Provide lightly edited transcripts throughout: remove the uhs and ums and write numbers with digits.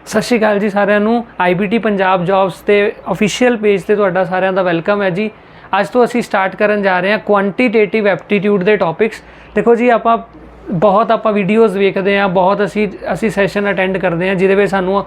सत श्री अकाल जी सारिਆਂ ਨੂੰ IBT पंजाब जॉब्स के ऑफिशियल पेज ਤੇ ਤੁਹਾਡਾ ਸਾਰਿਆਂ ਦਾ ਵੈਲਕਮ ਹੈ जी। ਅੱਜ ਤੋਂ ਅਸੀਂ ਸਟਾਰਟ ਕਰਨ ਜਾ ਰਹੇ ਹਾਂ ਕੁਆਂਟੀਟੇਟਿਵ ਐਪਟੀਟਿਊਡ ਦੇ ਟੌਪਿਕਸ। देखो जी ਆਪਾਂ बहुत आप वीडियोज़ वेखते हैं, बहुत असी सैशन अटेंड करते हैं जिहदे विच सानूं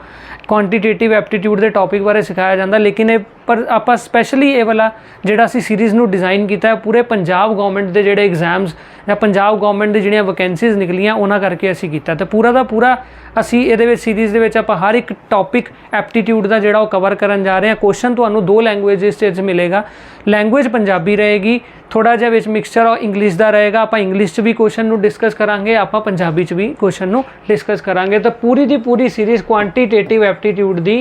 क्वांटीटेटिव एप्टीट्यूड के टॉपिक बारे सिखाया जाता, लेकिन पर आप स्पैशली ये वाला जिहड़ा असी सीरीज़ नूं डिज़ाइन किया है पूरे पंजाब गवर्नमेंट के जिहड़े एग्जाम्स या पंजाब गवर्नमेंट की जिहड़ियां वैकेंसीज़ निकलियां उन्हां करके असी कीता। ते पूरा दा पूरा असी इहदे विच सीरीज़ दे विच आपां हर एक टॉपिक एप्टीट्यूड का जिहड़ा कवर करन जा रहे हैं। क्वेश्चन तुहानूं दो लैंगुएजिस च मिलेगा, लैंगुएज पंजाबी रहेगी, थोड़ा जिहा विच मिक्सचर और इंग्लिश का रहेगा। आपां इंग्लिश च भी क्वेश्चन नूं डिस्कस करांगे, आपां पंजाबी च भी क्वेश्चन नूं डिस्कस करांगे। तो पूरी दी पूरी सीरीज़ क्वांटीटेटिव एप्टीट्यूड दी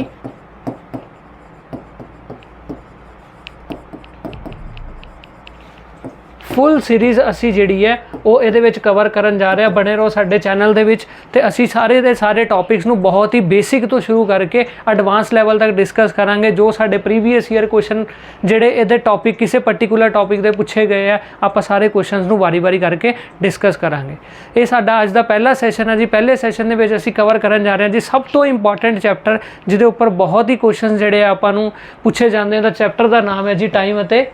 फुल सीरीज़ असी जिहड़ी है वो इहदे विच कवर करन जा रहे हैं। बने रहो साडे चैनल दे विच ते असी सारे दे सारे टॉपिक्स नूं बहुत ही बेसिक तो शुरू करके एडवांस लैवल तक डिस्कस करांगे। जो साडे प्रीवियस ईयर क्वेश्चन जिहड़े इहदे टॉपिक किसी पर्टिकुलर टॉपिक दे पुछे गए हैं, आपां सारे क्वेश्चनस नूं वारी वारी करके डिस्कस करांगे। ये साडा अज दा पहला सैशन है जी। पहले सैशन दे विच असी कवर करन जा रहे हैं जी सब तो इंपॉर्टेंट चैप्टर जिहदे उपर बहुत ही क्वेश्चन जिहड़े आपां नूं पुछे जांदे हैं। चैप्टर का नाम है जी टाइम अते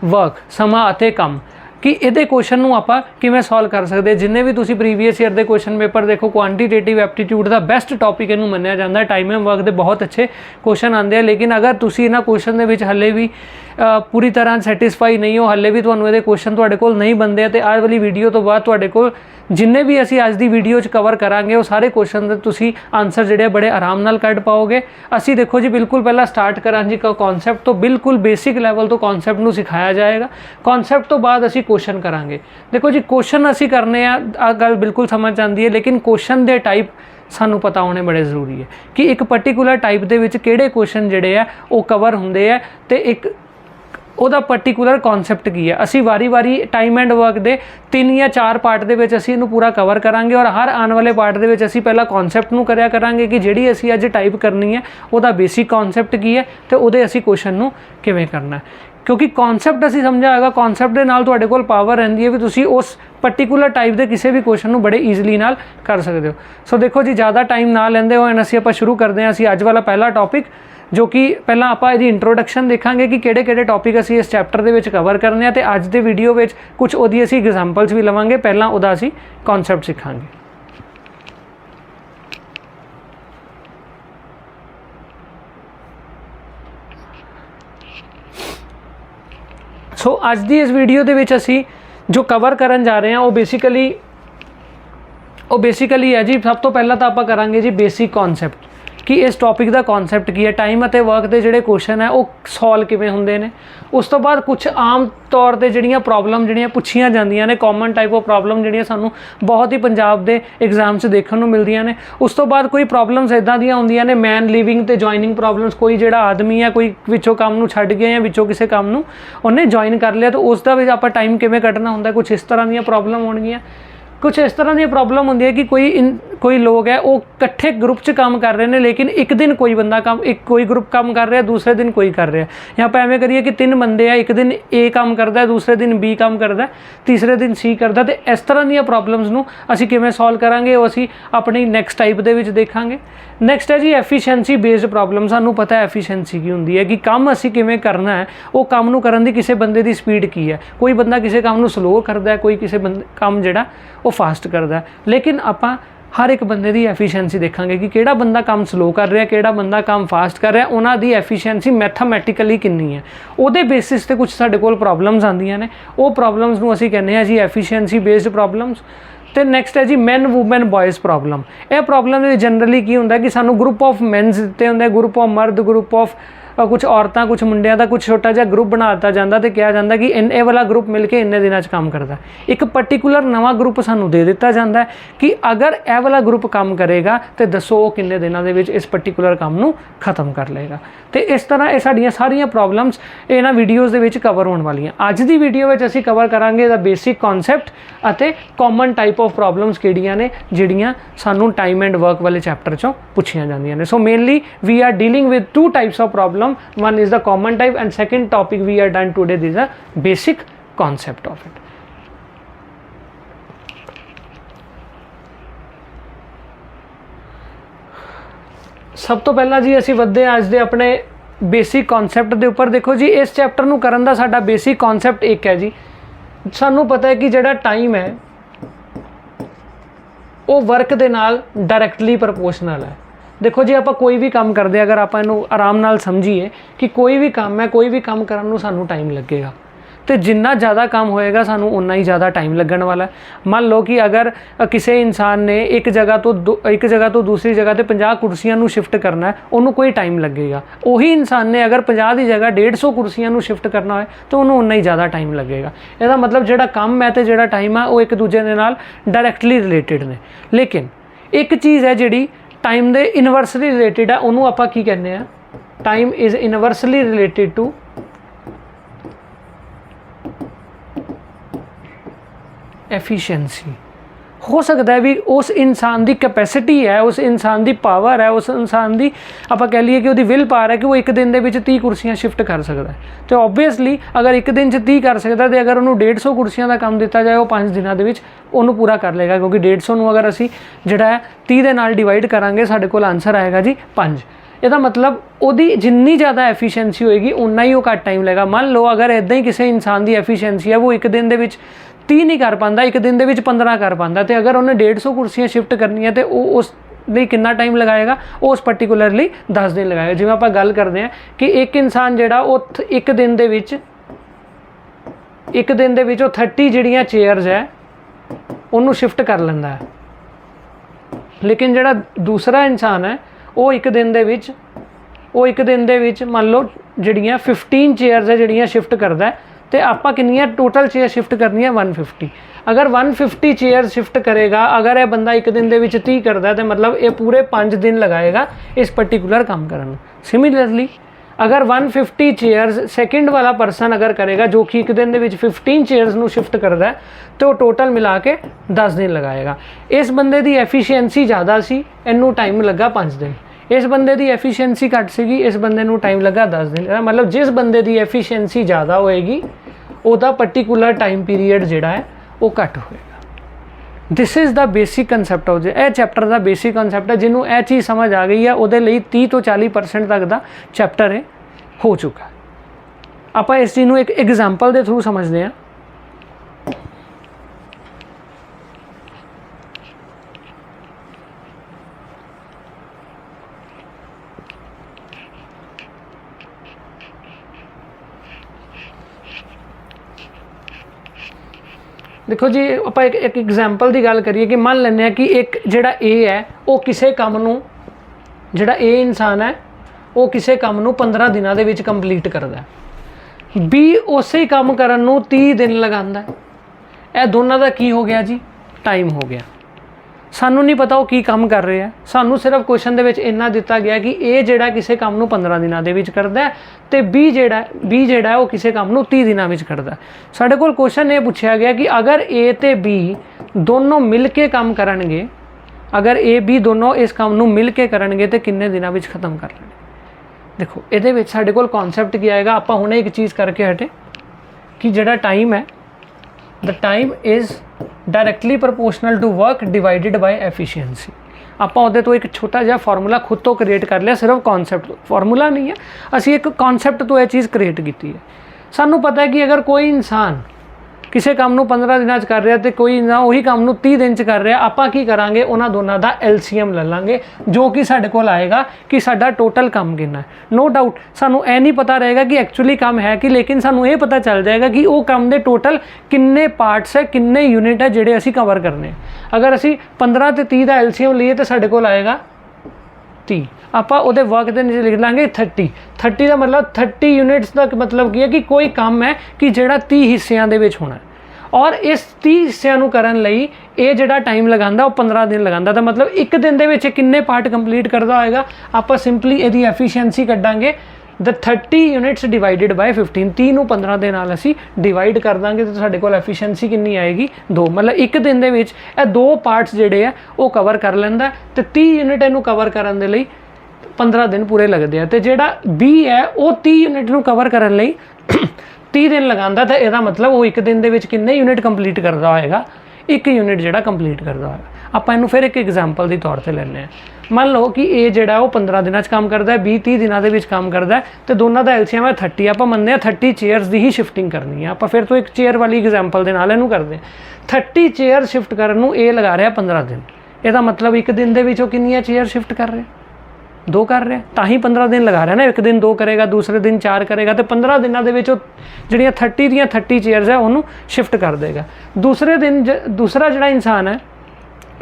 वर्क, समा अते काम। कि इहदे क्वेश्चन नूं आपां किवें सॉल्व कर सकते हैं। जिन्ने भी तुसीं प्रीवियस ईयर के क्वेश्चन पेपर देखो, क्वांटीटेटिव एप्टीट्यूड का बेस्ट टॉपिक इनू मन्निया जाता है। टाइम एंड वर्क के बहुत अच्छे क्वेश्चन आते हैं, लेकिन अगर तुसीं इन्हां क्वेश्चन दे विच हले भी पूरी तरह सैटिस्फाई नहीं हो, हले भी तुहानूं इहदे क्वेश्चन तुहाडे कोल नहीं बनते, तो आज वाली वीडियो तो बाद तुहाडे कोल जिन्ने भी असी अज की वीडियो च कवर करांगे वो सारे क्वेश्चन दे तुसीं आंसर जिहड़े बड़े आराम नाल कढ पाओगे। असी देखो जी बिल्कुल पहला स्टार्ट करां जी कॉन्सैप्ट तो, बिल्कुल बेसिक लैवल तो कॉन्सैप्ट नूं सिखाया जाएगा। कॉन्सैप्ट तो बाद असी क्वेश्चन करांगे। देखो जी क्वेश्चन असी करने आ गल बिल्कुल समझ आती है, लेकिन क्वेश्चन के टाइप सानू पता होने बड़े जरूरी है कि एक पर्टिकुलर टाइप के विच किहड़े क्वेश्चन जिहड़े आ वो कवर हुंदे आ ते एक ਉਹਦਾ पर्टिकुलर कॉन्सैप्ट की है। असी वारी वारी टाइम एंड वर्क के 3 या 4 पार्ट के विच असी इहनूं पूरा कवर करांगे और हर आने वाले पार्ट के विच असी पहला कॉन्सैप्ट नूं करिया करांगे कि जिहड़ी असी अज टाइप करनी है उसदा बेसिक कॉन्सैप्ट की है तो उहदे असी क्वेश्चन नूं किवें करना है। क्योंकि कॉन्सैप्ट असी समझा होगा, कॉन्सैप्ट के नाल तुहाडे कोल पावर रहिंदी है भी तुसीं उस पर्टिकुलर टाइप के किसी भी क्वेश्चन नूं बड़े ईजली नाल कर सकते हो। सो देखो जी ज़्यादा टाइम ना लैंदे होए असी आपां शुरू करते हैं। असी अज वाला पहला टॉपिक जो कि पहला आप इहदी इंट्रोडक्शन देखांगे कि किहड़े-किहड़े टॉपिक असी इस चैप्टर दे विच कवर करने ते अज दे वीडियो विच कुछ उहदी असी एग्जाम्पल्स भी लवांगे। पहला उहदा असी कॉन्सैप्ट सीखांगे। सो अज दी इस वीडियो दे विच असी जो कवर करन जा रहे हैं वो बेसिकली है जी। सब तो पहला तो आप करांगे जी बेसिक कॉन्सैप्ट कि इस टॉपिक का कॉन्सैप्ट की है। टाइम और वर्क के जोड़े क्वेश्चन है वो सॉल्व किवें हुंदे ने। उस तो बाद कुछ आम तौर पर जिहड़ियां प्रॉब्लम जिहड़ियां पुछियां जांदियां ने, कॉमन टाइप ऑफ प्रॉब्लम जिहड़ियां सानूं बहुत ही पंजाब के एग्जाम से देखने को मिलदियां ने। उस तो बाद कोई प्रॉब्लम्स इदां दियां हुंदियां ने मैन लिविंग ते जॉइनिंग प्रॉब्लम्स। कोई जिहड़ा आदमी है कोई विचों काम नूं छड्ड गया या विचों किसी काम नूं उन्हें जॉइन कर लिया तो उसका भी आपां टाइम किवें कढना हुंदा। कुछ इस तरह दीयां प्रॉब्लम होणगियां। कुछ इस तरह की प्रॉब्लम होंगी है कि कोई लोग है वो इकट्ठे ग्रुप च काम कर रहे हैं, लेकिन एक दिन कोई बंदा काम कोई ग्रुप काम कर रहा है, दूसरे दिन कोई कर रहा है। या आप एवं करिए कि 3 बंदे हैं, एक दिन ए काम करता है, दूसरे दिन बी काम करता है, तीसरे दिन सी करता है। तो इस तरह दी प्रॉब्लम्स नूं असीं किवें सॉल्व करांगे वो असीं अपनी नैक्सट टाइप दे विच देखांगे। नैक्सट है जी एफिशिएंसी बेस्ड प्रॉब्लम। सानूं पता है एफिशिएंसी की हुंदी है कि काम असीं किवें करना है, वो काम नूं करन दी किसी बंदे दी स्पीड की है। कोई बंदा किसी काम नूं स्लो करता है, कोई किसी काम जिहड़ा वो फास्ट करता है। लेकिन आपां हर एक बंदे की एफिशिएंसी देखांगे कि किहड़ा बंदा काम स्लो कर रहा है, किहड़ा बंदा काम फास्ट कर रहा है, उन्हां दी एफिशिएंसी मैथमैटिकली कितनी है। उहदे बेसिस ते कुछ साडे कोल प्रॉब्लम्स आंदियां ने, वो प्रॉब्लम्स नूं असीं कहने हैं जी एफिशिएंसी बेस्ड प्रॉब्लम्स। तो नैक्सट है जी मैन वूमैन बॉयज़ प्रॉब्लम। यह प्रॉब्लम जनरली की होंदा कि सानू ग्रुप ऑफ मैनस दिते होंदे, ग्रुप ऑफ मर्द, ग्रुप ऑफ कुछ औरतां कुछ मुंडियां दा कुछ छोटा जिहा ग्रुप बना दिता जाता तो कहा जाता कि ये वाला ग्रुप मिल के इन्ने दिनों काम करता। एक पर्टिकुलर नवा ग्रुप सानू दे दिता जाता है कि अगर यह वाला ग्रुप काम करेगा तो दसो वो किन्ने दिनों के इस पर्टिकुलर काम नू खत्म कर लेगा। तो इस तरह ये साडियां सारियां प्रॉब्लम्स इन्हां वीडियोज़ दे विच कवर होने वाली। अज दी वीडियो में असीं कवर करांगे दा बेसिक कॉन्सैप्ट अते कॉमन टाइप ऑफ प्रॉब्लम्स किहड़ियां ने जिहड़ियां सानू टाइम एंड वर्क वाले चैप्टर चों पुछियां जांदियां ने। So mainly we are dealing with 2 types of problem. One is the common type and second topic we are done today is the basic concept of it. ਸਭ ਤੋਂ ਪਹਿਲਾਂ ਜੀ ਅਸੀਂ ਵੱਧਦੇ ਹਾਂ ਅੱਜ ਦੇ ਆਪਣੇ ਬੇਸਿਕ ਕਨਸੈਪਟ ਦੇ ਉੱਪਰ। ਦੇਖੋ ਜੀ ਇਸ ਚੈਪਟਰ ਨੂੰ ਕਰਨ ਦਾ ਸਾਡਾ ਬੇਸਿਕ ਕਨਸੈਪਟ ਇੱਕ ਹੈ ਜੀ, ਸਾਨੂੰ ਪਤਾ ਹੈ ਕਿ ਜਿਹੜਾ ਟਾਈਮ ਹੈ ਉਹ ਵਰਕ ਦੇ ਨਾਲ ਡਾਇਰੈਕਟਲੀ ਪ੍ਰਪੋਰਸ਼ਨਲ ਹੈ। ਦੇਖੋ ਜੀ ਆਪਾਂ ਕੋਈ ਵੀ ਕੰਮ ਕਰਦੇ ਅਗਰ ਆਪਾਂ ਇਹਨੂੰ ਆਰਾਮ ਨਾਲ ਸਮਝੀਏ ਕਿ ਕੋਈ ਵੀ ਕੰਮ ਹੈ, ਕੋਈ ਵੀ ਕੰਮ ਕਰਨ ਨੂੰ ਸਾਨੂੰ ਟਾਈਮ ਲੱਗੇਗਾ, ਤੇ ਜਿੰਨਾ ज़्यादा काम होएगा सानू उन्ना ही ज़्यादा टाइम लगन वाला है। मान लो कि अगर किसी इंसान ने एक जगह तो दूसरी जगह तो 50 कुर्सियां नू शिफ्ट करना है, उन्होंने कोई टाइम लगेगा। वही इंसान ने अगर 50 की जगह 150 कुर्सियां नू शिफ्ट करना है तो उन्होंने उन्ना ही ज़्यादा टाइम लगेगा। इसका मतलब जो काम है तो जो टाइम है वो एक दूजे के नाल डायरैक्टली रिलेटिड ने। लेकिन एक चीज़ है जी टाइम के इनवर्सली रिलेटिड है, उन्होंने आपां की कहने हैं, time is inversely related to efficiency. हो सकता है भी उस इंसान की कैपेसिटी है, उस इंसान की पावर है, उस इंसान की आप कह लीए कि वो विल पावर है कि वो एक दिन के 30 कुर्सियां शिफ्ट कर सकता है। तो ऑब्वियसली अगर एक दिन 30 कर सकता तो अगर उन्होंने 150 कुर्सियां का काम दिता जाए वो 5 दिनों के उन्होंने पूरा कर लेगा, क्योंकि 150 को अगर असी जोड़ा है 30 के नाल डिवाइड करांगे साढ़े को आंसर आएगा जी 5। ਇਹਦਾ मतलब ਉਹਦੀ जिन्नी ज़्यादा एफिशिएंसी होएगी उन्ना ही वो घट टाइम लगेगा। मान लो अगर इदां ही किसी इंसान की एफिशिएंसी है वो एक दिन के 30 नहीं कर पाता, एक दिन के 15 कर पाता, तो अगर उन्हें 150 कुर्सियां शिफ्ट करनी है तो उस लिए कितना टाइम लगाएगा, वो उस पर्टिकुलरली 10 दिन लगाएगा। जिवें आपां गल करते हैं कि एक इंसान जिहड़ा वो एक दिन के 30 जिहड़ियां चेयर्स है उन्होंने शिफ्ट कर लैंदा है, लेकिन जिहड़ा दूसरा इंसान है वो एक दिन के मान लो जिहड़ियां 15 चेयर्स है जिहड़ियां शिफ्ट करता है, तो आपां कितनियां टोटल चेयर शिफ्ट करनी है 150। अगर 150 चेयर शिफ्ट करेगा, अगर यह बंदा एक दिन के 30 करता है तो मतलब ये पूरे 5 दिन लगाएगा इस पर्टिकुलर काम करने। सिमिलरली अगर 150 चेयर्स सेकंड वाला परसन अगर करेगा जो कि एक दिन के 15 चेयर्स नू शिफ्ट करता है तो टोटल मिला के 10 दिन लगाएगा। इस बंदे की एफिशिएंसी ज़्यादा सी, इनू टाइम लगा 5 दिन। इस बंदे की एफिशिएंसी घट सी, इस बंदे नू टाइम लगा 10 दिन। मतलब जिस बंदे की एफिशिएंसी ज़्यादा होएगी उसका पर्टिकुलर टाइम पीरीयड जिहड़ा है वो घट होएगा। This is the basic concept of यह चैप्टर का बेसिक कंसैप्ट है। जिन्होंने यह चीज़ समझ आ गई है वो 30 तो 40% तक का चैप्टर है हो चुका है। आप इस चीज़ को एक एग्जाम्पल के थ्रू समझते हैं। देखो जी आप एक एग्जाम्पल की गल करिए कि मान लें कि एक जिहड़ा ए है वो किसी काम नूं, जिहड़ा ए इंसान है वो किसी काम नूं 15 दिनों के कंप्लीट करता है, बी उस ही काम करन नूं 30 दिन लगांदा है। यह दोनों का की हो गया जी, टाइम हो गया। सानू नहीं पता वो की काम कर रहे हैं, सानू सिर्फ क्वेश्चन दे इन्ना दिता गया कि ए जिहड़ा किसी काम नूं 15 दिनों के करता है तो बी जिहड़ा है वो किसी काम नूं 30 दिनों में करता है। साडे कोल क्वेश्चन ये पूछा गया कि अगर ए ते बी दोनों मिल के काम करनगे, अगर ए बी दोनों इस काम नूं मिल के करनगे तो किन्ने दिनों में खत्म कर लेंगे। देखो ये साडे कोल कॉन्सैप्ट की आएगा, आपां हुणे एक चीज़ करके हटे कि जिहड़ा टाइम है the time is directly proportional to work divided by efficiency. आप तो एक छोटा जिहा फॉर्मूला खुद तो क्रिएट कर लिया, सिर्फ कॉन्सैप्ट, फॉर्मूला नहीं है, असी एक कॉन्सैप्ट तो यह चीज़ क्रिएट की है। सानू पता है कि अगर कोई इंसान किसी काम नूं 15 दिनों कर रहा तो कोई ना वही काम नूं 30 दिन कर रहा, आपां की करांगे उन्हां दोनों का LCM ले लांगे जो कि साडे कोल आएगा कि साडा टोटल काम कितना है। नो डाउट सानू यह नहीं पता रहेगा कि एक्चुअली काम है कि, लेकिन सानू ये पता चल जाएगा कि वो काम दे टोटल किन्ने पार्ट्स है, किन्ने यूनिट है जिहड़े असी कवर करने। अगर असी 15 ते 30 का LCM लीए तो साडे कोल आएगा 30। आपां उहदे वर्क दे नीचे लिख लांगे 30 का मतलब 30 यूनिट्स का मतलब की है कि कोई काम है कि जिहड़ा 30 हिस्सियां दे विच होना है, और इस 30 हिस्सियां नूं करन लई ये जिहड़ा टाइम लगांदा वो 15 दिन लगांदा। तो मतलब एक दिन दे विच किन्ने पार्ट कंप्लीट करदा होएगा। आपां सिंपली इहदी एफिशिएंसी कड्डांगे द 30 यूनिट्स डिवाइडेड बाय 15। 30 नूं 15 दे नाल असीं डिवाइड कर दांगे तो साडे कोल एफिशिएंसी कितनी आएगी 2। मतलब एक दिन दे विच ये 2 पार्ट्स जिहड़े आ वो कवर कर लैंदा ते 30 यूनिट इहनूं कवर करन दे लई 15 दिन पूरे लगते हैं। तो जिहड़ा बी है वो 30 यूनिट नूं कवर करन लई 30 दिन लगांदा, तो यदा मतलब वो एक दिन दे विच किन्ने यूनिट कंप्लीट करता होएगा, 1 यूनिट जिहड़ा कंप्लीट करता होएगा। ਆਪਾਂ ਇਹਨੂੰ ਫਿਰ ਇੱਕ ਐਗਜ਼ਾਮਪਲ ਦੀ ਤੌਰ ਤੇ ਲੈਂਦੇ ਹਾਂ। ਮੰਨ ਲਓ ਕਿ ਇਹ ਜਿਹੜਾ ਉਹ 15 ਦਿਨਾਂ 'ਚ ਕੰਮ ਕਰਦਾ, 20-30 ਦਿਨਾਂ ਦੇ ਵਿੱਚ ਕੰਮ ਕਰਦਾ, ਤੇ ਦੋਨਾਂ ਦਾ LCM ਹੈ 30। ਆਪਾਂ ਮੰਨਦੇ ਹਾਂ 30 ਚੇਅਰਸ ਦੀ ਹੀ ਸ਼ਿਫਟਿੰਗ ਕਰਨੀ ਹੈ। ਆਪਾਂ ਫਿਰ ਤੋਂ ਇੱਕ ਚੇਅਰ ਵਾਲੀ ਐਗਜ਼ਾਮਪਲ ਦੇ ਨਾਲ ਇਹਨੂੰ ਕਰਦੇ ਹਾਂ। 30 ਚੇਅਰ ਸ਼ਿਫਟ ਕਰਨ ਨੂੰ ਇਹ ਲਗਾ ਰਿਹਾ 15 ਦਿਨ। ਇਹਦਾ ਮਤਲਬ ਇੱਕ ਦਿਨ ਦੇ ਵਿੱਚ ਉਹ ਕਿੰਨੀਆਂ ਚੇਅਰ ਸ਼ਿਫਟ ਕਰ ਰਿਹਾ? 2 ਕਰ ਰਿਹਾ, ਤਾਂ ਹੀ 15 ਦਿਨ ਲਗਾ ਰਿਹਾ ਨਾ। ਇੱਕ ਦਿਨ 2 ਕਰੇਗਾ, ਦੂਸਰੇ ਦਿਨ 4 ਕਰੇਗਾ, ਤੇ 15 ਦਿਨਾਂ ਦੇ ਵਿੱਚ ਉਹ ਜਿਹੜੀਆਂ 30 ਦੀਆਂ 30 ਚੇਅਰਸ ਹੈ ਉਹਨੂੰ ਸ਼ਿਫਟ ਕਰ ਦੇਗਾ। ਦੂਸਰੇ ਦਿਨ ਦੂਸਰਾ ਜਿਹੜਾ ਇਨਸਾਨ ਹੈ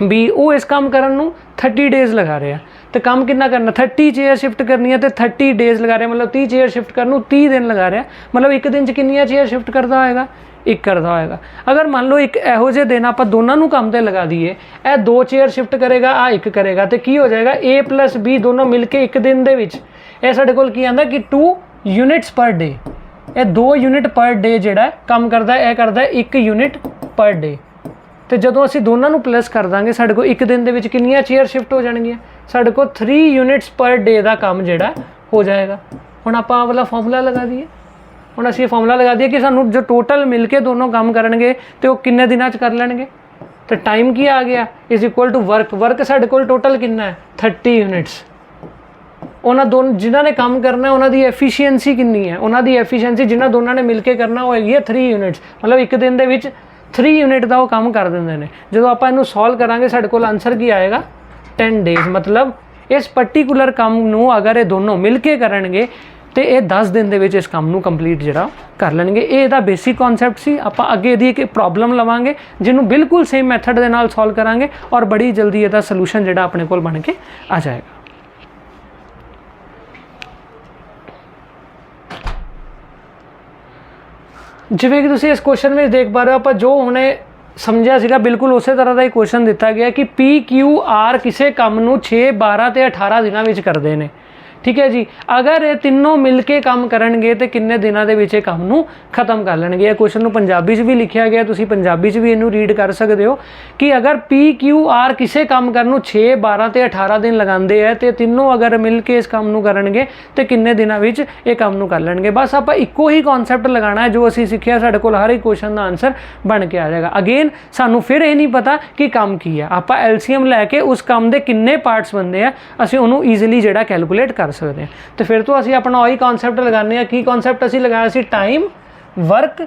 ਵੀ ਉਹ ਇਸ ਕੰਮ ਕਰਨ ਨੂੰ 30 ਡੇਜ਼ ਲਗਾ ਰਿਹਾ, ਤੇ ਕੰਮ ਕਿੰਨਾ ਕਰਨਾ? 30 ਚੇਅਰ ਸ਼ਿਫਟ ਕਰਨੀ ਹੈ ਤੇ 30 ਡੇਜ਼ ਲਗਾ ਰਿਹਾ, ਮਤਲਬ 30 ਚੇਅਰ ਸ਼ਿਫਟ ਕਰਨ ਨੂੰ 30 ਦਿਨ ਲਗਾ ਰਿਹਾ। ਮਤਲਬ ਇੱਕ ਦਿਨ 'ਚ ਕਿੰਨੀਆਂ ਚੇਅਰ ਸ਼ਿਫਟ ਕਰਦਾ ਹੋਏਗਾ? 1 ਕਰਦਾ ਹੋਏਗਾ। ਅਗਰ ਮੰਨ ਲਓ ਇੱਕ ਇਹੋ ਜਿਹੇ ਦਿਨ ਆਪਾਂ ਦੋਨਾਂ ਨੂੰ ਕੰਮ 'ਤੇ ਲਗਾ ਦਈਏ, ਇਹ 2 ਚੇਅਰ ਸ਼ਿਫਟ ਕਰੇਗਾ, ਆ 1 ਕਰੇਗਾ, ਤੇ ਕੀ ਹੋ ਜਾਏਗਾ? A + B ਦੋਨੋਂ ਮਿਲ ਕੇ ਇੱਕ ਦਿਨ ਦੇ ਵਿੱਚ ਇਹ ਸਾਡੇ ਕੋਲ ਕੀ ਆਉਂਦਾ ਕਿ 2 ਯੂਨਿਟਸ ਪਰ ਡੇ। ਇਹ 2 ਯੂਨਿਟ ਪਰ ਡੇ ਜਿਹੜਾ ਕੰਮ ਕਰਦਾ, ਇਹ ਕਰਦਾ 1 ਯੂਨਿਟ ਪਰ ਡੇ। ਤੇ ਜਦੋਂ ਅਸੀਂ ਦੋਨਾਂ ਨੂੰ ਪਲੱਸ ਕਰ ਦਾਂਗੇ, ਸਾਡੇ ਕੋਲ ਇੱਕ ਦਿਨ ਦੇ ਵਿੱਚ ਕਿੰਨੀਆਂ ਚੇਅਰ ਸ਼ਿਫਟ ਹੋ ਜਾਣਗੀਆਂ? ਸਾਡੇ ਕੋਲ 3 ਯੂਨਿਟਸ ਪਰ ਡੇ ਦਾ ਕੰਮ ਜਿਹੜਾ ਹੋ ਜਾਏਗਾ। ਹੁਣ ਆਪਾਂ ਆਹ ਵਾਲਾ ਫਾਰਮੂਲਾ ਲਗਾ ਦਈਏ। ਹੁਣ ਅਸੀਂ ਇਹ ਫਾਰਮੂਲਾ ਲਗਾ ਦਈਏ ਕਿ ਸਾਨੂੰ ਜੋ ਟੋਟਲ ਮਿਲ ਕੇ ਦੋਨੋਂ ਕੰਮ ਕਰਨਗੇ ਤੇ ਉਹ ਕਿੰਨੇ ਦਿਨਾਂ 'ਚ ਕਰ ਲੈਣਗੇ। ਤੇ ਟਾਈਮ ਕੀ ਆ ਗਿਆ? = ਵਰਕ। ਵਰਕ ਸਾਡੇ ਕੋਲ ਟੋਟਲ ਕਿੰਨਾ ਹੈ? 30 ਯੂਨਿਟਸ। ਉਹਨਾਂ ਜਿਨ੍ਹਾਂ ਨੇ ਕੰਮ ਕਰਨਾ ਉਹਨਾਂ ਦੀ ਐਫੀਸ਼ੀਐਂਸੀ ਕਿੰਨੀ ਹੈ? ਉਹਨਾਂ ਦੀ ਐਫੀਸ਼ੀਐਂਸੀ ਜਿਨ੍ਹਾਂ ਦੋਨਾਂ ਨੇ ਮਿਲ ਕੇ ਕਰਨਾ ਉਹ ਹੈਗੀ ਹੈ 3 ਯੂਨਿਟਸ। ਮਤਲਬ ਇੱਕ ਦਿਨ ਦੇ ਵਿੱਚ 3 ਯੂਨਿਟ ਦਾ ਉਹ ਕੰਮ ਕਰ ਦਿੰਦੇ ਨੇ। ਜਦੋਂ ਆਪਾਂ ਇਹਨੂੰ ਸੋਲਵ ਕਰਾਂਗੇ ਸਾਡੇ ਕੋਲ ਆਨਸਰ ਕੀ ਆਏਗਾ? 10 ਡੇਜ਼। ਮਤਲਬ ਇਸ ਪਾਰਟਿਕੂਲਰ ਕੰਮ ਨੂੰ ਅਗਰ ਇਹ ਦੋਨੋਂ ਮਿਲ ਕੇ ਕਰਨਗੇ ਤੇ ਇਹ 10 ਦਿਨ ਦੇ ਵਿੱਚ ਇਸ ਕੰਮ ਨੂੰ ਕੰਪਲੀਟ ਜਿਹੜਾ ਕਰ ਲੈਣਗੇ। ਇਹ ਇਹਦਾ ਬੇਸਿਕ ਕਨਸੈਪਟ ਸੀ। ਆਪਾਂ ਅੱਗੇ ਇਹਦੀ ਇੱਕ ਪ੍ਰੋਬਲਮ ਲਵਾਂਗੇ ਜਿਹਨੂੰ ਬਿਲਕੁਲ ਸੇਮ ਮੈਥਡ ਦੇ ਨਾਲ ਸੋਲਵ ਕਰਾਂਗੇ ਔਰ ਬੜੀ ਜਲਦੀ ਇਹਦਾ ਸੋਲੂਸ਼ਨ ਜਿਹੜਾ ਆਪਣੇ ਕੋਲ ਬਣ ਕੇ ਆ ਜਾਏਗਾ। ਜਿਵੇਂ ਕਿ ਤੁਸੀਂ ਇਸ ਕੁਐਸਚਨ ਵਿੱਚ ਦੇਖ ਪਾ ਰਹੇ ਹੋ, ਆਪਾਂ ਜੋ ਹੁਣੇ ਸਮਝਿਆ ਸੀਗਾ ਬਿਲਕੁਲ ਉਸੇ ਤਰ੍ਹਾਂ ਦਾ ਹੀ ਕੁਐਸਚਨ ਦਿੱਤਾ ਗਿਆ ਕਿ PQR ਕਿਸੇ ਕੰਮ ਨੂੰ 6, 12 ਤੇ 18 ਦਿਨਾਂ ਵਿੱਚ ਕਰਦੇ ਨੇ। ਠੀਕ ਹੈ ਜੀ। ਅਗਰ ਇਹ ਤਿੰਨੋਂ ਮਿਲ ਕੇ ਕੰਮ ਕਰਨਗੇ ਤੇ ਕਿੰਨੇ ਦਿਨਾਂ ਦੇ ਵਿੱਚ ਇਹ ਕੰਮ ਨੂੰ ਖਤਮ ਕਰ ਲੈਣਗੇ। ਇਹ ਕੁਐਸਚਨ ਨੂੰ ਪੰਜਾਬੀ 'ਚ ਵੀ ਲਿਖਿਆ ਗਿਆ, ਤੁਸੀਂ ਪੰਜਾਬੀ 'ਚ ਵੀ ਇਹਨੂੰ ਰੀਡ ਕਰ ਸਕਦੇ ਹੋ ਕਿ ਅਗਰ PQR ਕਿਸੇ ਕੰਮ ਕਰਨ ਨੂੰ 6, 12 ਤੇ 18 ਦਿਨ ਲਗਾਉਂਦੇ ਹੈ ਤੇ ਤਿੰਨੋਂ ਅਗਰ ਮਿਲ ਕੇ ਇਸ ਕੰਮ ਨੂੰ ਕਰਨਗੇ ਤੇ ਕਿੰਨੇ ਦਿਨਾਂ ਵਿੱਚ ਇਹ ਕੰਮ ਨੂੰ ਕਰ ਲੈਣਗੇ। ਬਸ ਆਪਾਂ ਇੱਕੋ ਹੀ ਕਨਸੈਪਟ ਲਗਾਉਣਾ ਹੈ ਜੋ ਅਸੀਂ ਸਿੱਖਿਆ, ਸਾਡੇ ਕੋਲ ਹਰ ਇੱਕ ਕੁਐਸਚਨ ਦਾ ਆਨਸਰ ਬਣ ਕੇ ਆ ਜਾਏਗਾ। ਅਗੇਨ ਸਾਨੂੰ ਫਿਰ ਇਹ ਨਹੀਂ ਪਤਾ ਕਿ ਕੰਮ ਕੀ ਹੈ, ਆਪਾਂ LCM ਲੈ ਕੇ ਉਸ ਕੰਮ ਦੇ ਕਿੰਨੇ ਪਾਰਟਸ ਬਣਦੇ ਆ ਅਸੀਂ ਉਹਨੂੰ ਈਜ਼ੀਲੀ ਜਿਹੜਾ ਕੈਲਕੂਲੇਟ ਕਰ ਸਕਦੇ ਹਾਂ। ਤੇ ਫਿਰ ਤੋਂ ਅਸੀਂ ਆਪਣਾ ਉਹੀ ਕਨਸੈਪਟ ਲਗਾਉਂਦੇ ਹਾਂ। ਕੀ ਕਨਸੈਪਟ ਅਸੀਂ ਲਗਾਇਆ ਸੀ? ਟਾਈਮ, ਵਰਕ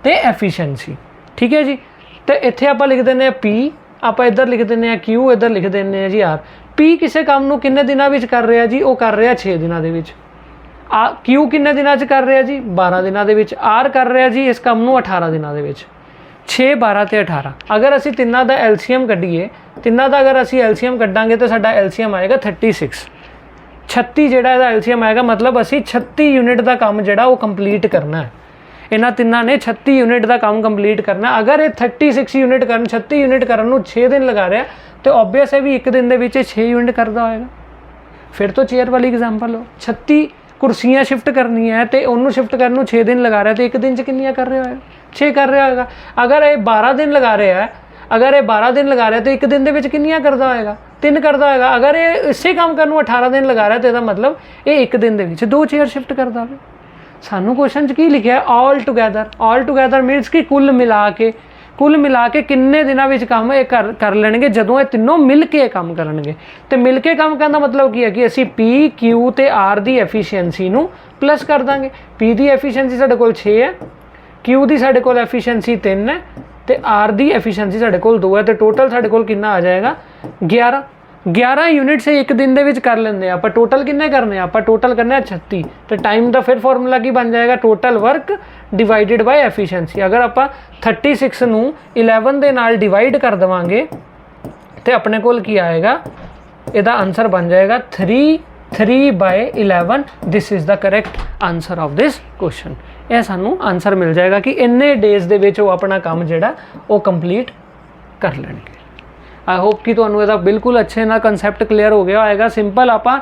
ਤੇ ਐਫੀਸ਼ੀਐਂਸੀ। ਠੀਕ ਹੈ ਜੀ। ਤੇ ਇੱਥੇ ਆਪਾਂ ਲਿਖ ਦਿੰਦੇ ਹਾਂ P, ਆਪਾਂ ਇੱਧਰ ਲਿਖ ਦਿੰਦੇ ਹਾਂ Q, ਇੱਧਰ ਲਿਖ ਦਿੰਦੇ ਹਾਂ ਜੀ R। P ਕਿਸੇ ਕੰਮ ਨੂੰ ਕਿੰਨੇ ਦਿਨਾਂ ਵਿੱਚ ਕਰ ਰਿਹਾ ਜੀ? ਉਹ ਕਰ ਰਿਹਾ 6 ਦਿਨਾਂ ਦੇ ਵਿੱਚ। Q ਕਿੰਨੇ ਦਿਨਾਂ 'ਚ ਕਰ ਰਿਹਾ ਜੀ? 12 ਦਿਨਾਂ ਦੇ ਵਿੱਚ। R ਕਰ ਰਿਹਾ ਜੀ ਇਸ ਕੰਮ ਨੂੰ 18 ਦਿਨਾਂ ਦੇ ਵਿੱਚ। 6, 12 ਤੇ 18। ਅਗਰ ਅਸੀਂ ਤਿੰਨਾਂ ਦਾ LCM ਕੱਢੀਏ, ਤਿੰਨਾਂ ਦਾ ਅਗਰ ਅਸੀਂ LCM ਕੱਢਾਂਗੇ ਤਾਂ ਸਾਡਾ LCM ਆਏਗਾ 36। 36 ਜਿਹੜਾ ਇਹਦਾ LCM ਆਏਗਾ, ਮਤਲਬ ਅਸੀਂ 36 ਯੂਨਿਟ ਦਾ ਕੰਮ ਜਿਹੜਾ ਉਹ ਕੰਪਲੀਟ ਕਰਨਾ ਹੈ। ਇਹਨਾਂ ਤਿੰਨਾਂ ਨੇ 36 ਯੂਨਿਟ ਦਾ ਕੰਮ ਕੰਪਲੀਟ ਕਰਨਾ। ਅਗਰ ਇਹ 36 ਯੂਨਿਟ ਕਰਨ, 36 ਯੂਨਿਟ ਕਰਨ ਨੂੰ 6 ਦਿਨ ਲਗਾ ਰਿਹਾ ਤੇ ਓਬਵੀਅਸ ਹੈ ਵੀ ਇੱਕ ਦਿਨ ਦੇ ਵਿੱਚ 6 ਯੂਨਿਟ ਕਰਦਾ ਹੋਏਗਾ। ਫਿਰ ਤੋਂ ਚੇਅਰ ਵਾਲੀ ਐਗਜ਼ਾਮਪਲ ਲਓ, 36 ਕੁਰਸੀਆਂ ਸ਼ਿਫਟ ਕਰਨੀਆਂ ਹੈ ਤੇ ਉਹਨੂੰ ਸ਼ਿਫਟ ਕਰਨ ਨੂੰ 6 ਦਿਨ ਲਗਾ ਰਿਹਾ ਤੇ ਇੱਕ ਦਿਨ 'ਚ ਕਿੰਨੀਆਂ ਕਰ ਰਿਹਾ ਹੋਏਗਾ? 6 ਕਰ ਰਿਹਾ ਹੋਏਗਾ। ਅਗਰ ਇਹ 12 ਦਿਨ ਲਗਾ ਰਿਹਾ ਹੈ, ਅਗਰ ਇਹ 12 ਦਿਨ ਲਗਾ ਰਿਹਾ ਤੇ ਇੱਕ ਦਿਨ ਦੇ ਵਿੱਚ ਕਿੰਨੀਆਂ ਕਰਦਾ ਹੋਏਗਾ? 3 ਕਰਦਾ ਹੋਏਗਾ। ਅਗਰ ਇਹ ਇਸੇ ਕੰਮ ਕਰਨ ਨੂੰ 18 ਦਿਨ ਲਗਾ ਰਿਹਾ ਤੇ ਇਹਦਾ ਮਤਲਬ ਇਹ ਇੱਕ ਦਿਨ ਦੇ ਵਿੱਚ 2 ਚੇਅਰ ਸ਼ਿਫਟ ਕਰਦਾ ਹੋਵੇ। ਸਾਨੂੰ ਕੁਐਸਚਨ 'ਚ ਕੀ ਲਿਖਿਆ? ਆਲ ਟੂਗੈਦਰ। ਆਲ ਟੂਗੈਦਰ ਮੀਨਸ ਕਿ ਕੁੱਲ ਮਿਲਾ ਕੇ ਕਿੰਨੇ ਦਿਨਾਂ ਵਿੱਚ ਕੰਮ ਇਹ ਕਰ ਲੈਣਗੇ ਜਦੋਂ ਇਹ ਤਿੰਨੋਂ ਮਿਲ ਕੇ ਕੰਮ ਕਰਨਗੇ। ਤੇ ਮਿਲ ਕੇ ਕੰਮ ਕਰਨ ਦਾ ਮਤਲਬ ਕੀ ਹੈ ਕਿ ਅਸੀਂ P, Q ਤੇ R ਦੀ ਐਫੀਸ਼ੀਐਂਸੀ ਨੂੰ ਪਲੱਸ ਕਰ ਦਾਂਗੇ। P ਦੀ ਐਫੀਸ਼ੀਐਂਸੀ ਸਾਡੇ ਕੋਲ 6 ਹੈ, Q ਦੀ ਸਾਡੇ ਕੋਲ ਐਫੀਸ਼ੀਐਂਸੀ 3 ਹੈ ਤੇ R ਦੀ ਐਫੀਸ਼ੀਐਂਸੀ ਸਾਡੇ ਕੋਲ 2 ਹੈ। ਤੇ ਟੋਟਲ ਸਾਡੇ ਕੋਲ ਕਿੰਨਾ ਆ ਜਾਏਗਾ? 11 ਯੂਨਿਟਸ ਇੱਕ ਦਿਨ ਦੇ ਵਿੱਚ ਕਰ ਲੈਂਦੇ ਆ। ਆਪਾਂ ਟੋਟਲ ਕਿੰਨੇ ਕਰਨੇ ਆ? ਆਪਾਂ ਟੋਟਲ ਕਰਨੇ ਆ 36। ਤੇ ਟਾਈਮ ਦਾ ਫਿਰ ਫਾਰਮੂਲਾ ਕੀ ਬਣ ਜਾਏਗਾ? Total work divided by efficiency. ਅਗਰ ਆਪਾਂ 36 ਨੂੰ 11 ਦੇ ਨਾਲ ਡਿਵਾਈਡ ਕਰ ਦੇਵਾਂਗੇ ਤੇ ਆਪਣੇ ਕੋਲ ਕੀ ਆਏਗਾ? ਇਹਦਾ ਆਨਸਰ ਬਣ ਜਾਏਗਾ 3/11। This is the correct answer of this question. ਇਹ ਸਾਨੂੰ ਆਨਸਰ ਮਿਲ ਜਾਏਗਾ ਕਿ ਇੰਨੇ ਡੇਜ਼ ਦੇ ਵਿੱਚ ਉਹ ਆਪਣਾ ਕੰਮ ਜਿਹੜਾ ਉਹ ਕੰਪਲੀਟ ਕਰ ਲੈਣਗੇ। ਆਈ ਹੋਪ ਕਿ ਤੁਹਾਨੂੰ ਇਹਦਾ ਬਿਲਕੁਲ ਅੱਛੇ ਨਾਲ ਕਨਸੈਪਟ ਕਲੀਅਰ ਹੋ ਗਿਆ ਹੋਏਗਾ। ਸਿੰਪਲ ਆਪਾਂ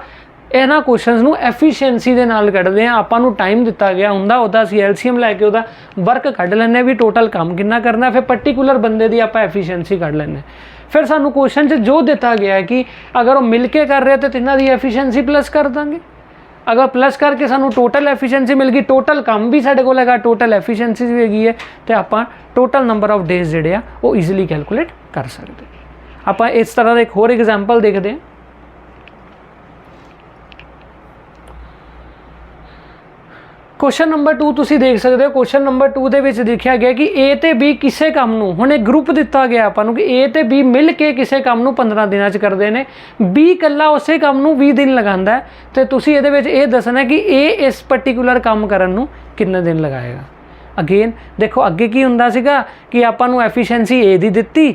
ਇਹਨਾਂ ਕੁਐਸਚਨਸ ਨੂੰ ਐਫੀਸ਼ੀਐਂਸੀ ਦੇ ਨਾਲ ਕੱਢਦੇ ਹਾਂ। ਆਪਾਂ ਨੂੰ ਟਾਈਮ ਦਿੱਤਾ ਗਿਆ ਹੁੰਦਾ, ਉਹਦਾ ਅਸੀਂ LCM ਲੈ ਕੇ ਉਹਦਾ ਵਰਕ ਕੱਢ ਲੈਂਦੇ ਵੀ ਟੋਟਲ ਕੰਮ ਕਿੰਨਾ ਕਰਨਾ, ਫਿਰ ਪਾਰਟਿਕੂਲਰ ਬੰਦੇ ਦੀ ਆਪਾਂ ਐਫੀਸ਼ੀਐਂਸੀ ਕੱਢ ਲੈਂਦੇ। ਫਿਰ ਸਾਨੂੰ ਕੁਐਸਚਨ 'ਚ ਜੋ ਦਿੱਤਾ ਗਿਆ ਹੈ ਕਿ ਅਗਰ ਉਹ ਮਿਲ ਕੇ ਕਰ ਰਿਹਾ ਤਾਂ ਤਿੰਨਾਂ ਦੀ ਐਫੀਸ਼ੀਐਂਸੀ ਪਲੱਸ ਕਰ ਦਾਂਗੇ। ਅਗਰ ਪਲੱਸ ਕਰਕੇ ਸਾਨੂੰ ਟੋਟਲ ਐਫੀਸ਼ੀਐਂਸੀ ਮਿਲ ਗਈ, ਟੋਟਲ ਕੰਮ ਵੀ ਸਾਡੇ ਕੋਲ ਹੈਗਾ, ਟੋਟਲ ਐਫੀਸ਼ੀਐਂਸੀ ਵੀ ਹੈਗੀ ਹੈ, ਤੇ ਆਪਾਂ ਟੋਟਲ ਨੰਬਰ ਆਫ ਡੇਜ਼ ਜਿਹੜੇ ਆ ਉਹ ਈਜ਼ੀਲੀ ਕੈਲਕੂਲੇਟ ਕਰ ਸਕਦੇ। ਆਪਾਂ ਇਸ ਤਰ੍ਹਾਂ ਦਾ ਇੱਕ ਹੋਰ ਐਗਜ਼ਾਮਪਲ ਦੇਖਦੇ ਹਾਂ। क्वेश्चन नंबर 2 तुसी देख सकते हो। क्वेश्चन नंबर 2 ਦੇ ਵਿੱਚ ਲਿਖਿਆ ਗਿਆ ਕਿ A ਤੇ B ਕਿਸੇ ਕੰਮ ਨੂੰ, ਹੁਣ ਇੱਕ ਗਰੁੱਪ ਦਿੱਤਾ ਗਿਆ ਆਪਾਂ ਨੂੰ ਕਿ A ਤੇ B ਮਿਲ ਕੇ ਕਿਸੇ ਕੰਮ ਨੂੰ 15 ਦਿਨਾਂ 'ਚ ਕਰਦੇ ਨੇ, B ਇਕੱਲਾ ਉਸੇ ਕੰਮ ਨੂੰ 20 ਦਿਨ ਲਗਾਉਂਦਾ ਹੈ, ਤੇ ਤੁਸੀਂ ਇਹਦੇ ਵਿੱਚ ਇਹ ਦੱਸਣਾ ਕਿ A ਇਸ ਪਰਟੀਕੂਲਰ ਕੰਮ ਕਰਨ ਨੂੰ ਕਿੰਨੇ ਦਿਨ ਲਗਾਏਗਾ। ਅਗੇਨ ਦੇਖੋ ਅੱਗੇ ਕੀ ਹੁੰਦਾ ਸੀਗਾ ਕਿ ਆਪਾਂ ਨੂੰ ਐਫੀਸ਼ੀਐਂਸੀ A ਦੀ ਦਿੱਤੀ,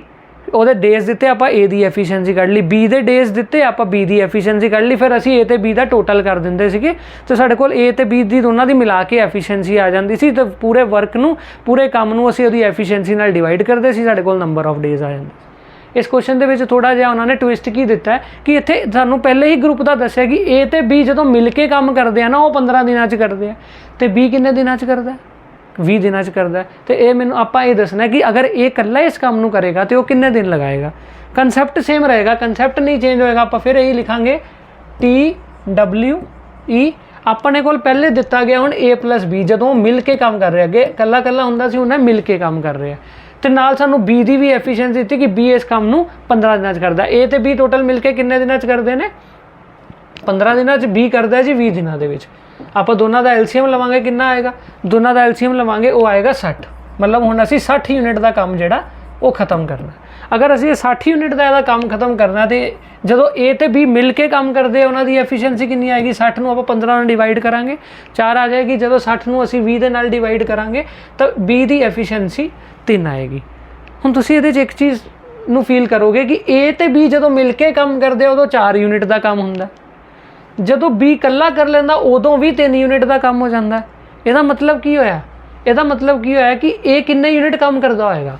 ਉਹਦੇ ਡੇਜ਼ ਦਿੱਤੇ, ਆਪਾਂ A ਦੀ ਐਫੀਸ਼ੀਐਂਸੀ ਕੱਢ ਲਈ, B ਦੇ ਡੇਜ਼ ਦਿੱਤੇ, ਆਪਾਂ B ਦੀ ਐਫੀਸ਼ੀਐਂਸੀ ਕੱਢ ਲਈ, ਫਿਰ ਅਸੀਂ A ਤੇ B ਦਾ ਟੋਟਲ ਕਰ ਦਿੰਦੇ ਸੀਗੇ, ਤੇ ਸਾਡੇ ਕੋਲ A ਤੇ B ਦੀ ਦੋਨਾਂ ਦੀ ਮਿਲਾ ਕੇ ਐਫੀਸ਼ੀਐਂਸੀ ਆ ਜਾਂਦੀ ਸੀ, ਤੇ ਪੂਰੇ ਵਰਕ ਨੂੰ, ਪੂਰੇ ਕੰਮ ਨੂੰ ਅਸੀਂ ਉਹਦੀ ਐਫੀਸ਼ੀਐਂਸੀ ਨਾਲ ਡਿਵਾਈਡ ਕਰਦੇ ਸੀ, ਸਾਡੇ ਕੋਲ ਨੰਬਰ ਆਫ ਡੇਜ਼ ਆ ਜਾਂਦੇ। ਇਸ ਕੁਐਸਚਨ ਦੇ ਵਿੱਚ ਥੋੜਾ ਜਿਹਾ ਉਹਨਾਂ ਨੇ ਟਵਿਸਟ ਕੀ ਦਿੱਤਾ ਹੈ ਕਿ ਇੱਥੇ ਸਾਨੂੰ ਪਹਿਲੇ ਹੀ ਗਰੁੱਪ ਦਾ ਦੱਸਿਆ ਕਿ A ਤੇ B ਜਦੋਂ ਮਿਲ ਕੇ ਕੰਮ ਕਰਦੇ ਆ ਨਾ ਉਹ 15 ਦਿਨਾਂ 'ਚ ਕਰਦੇ ਆ, ਤੇ B ਕਿੰਨੇ ਦਿਨਾਂ 'ਚ ਕਰਦਾ, 20 ਦਿਨਾਂ 'ਚ ਕਰਦਾ। तो ये मैंने आपा ये दसना कि अगर ए कल्ला इस काम नू करेगा तो वो किन्ने दिन लगाएगा। कंसैप्ट सेम रहेगा, कंसैप्ट नहीं चेंज होएगा। आप फिर यही लिखांगे TWE अपने को पहले दिता गया हुण A + B जदों मिल के काम कर रहे, अगे कल्ला कल्ला हुंदा सी, उन्हें मिल के काम कर रहे हैं, तो नाल सानू B की भी एफिशिएंसी दी कि B इस काम नू 15 दिनों करता है। A ते B टोटल मिल के किन्ने दिनों करते हैं, 15 दिनों। B करता है जी 20 दिनों के। आप दोनों का एलसीएम लवांगे, कितना आएगा, दोनों का एलसीएम लवांगे वो आएगा 60। मतलब हुण असीं 60 यूनिट का काम जिहड़ा वो खत्म करना। अगर असीं 60 यूनिट का इहदा काम खत्म करना तो जदों A ते B मिल के काम करते हैं उन्होंने एफिशिएंसी कितनी आएगी, 60 नूं आपां 15 नाल डिवाइड करांगे, 4 आ जाएगी। जदों 60 नूं असीं 20 दे नाल डिवाइड करांगे तो B की एफिशिएंसी 3 आएगी। हुण तुसीं इहदे च एक चीज़ नूं फील करोगे कि A ते B जदों मिल के काम करते उदों 4 यूनिट का काम हुंदा, जदों B कल्ला कर लेंदा उदों भी 3 यूनिट का काम हो जाता। ਇਹਦਾ मतलब की होया, ਇਹਦਾ मतलब की होया कि A किन्ने यूनिट काम करता होएगा,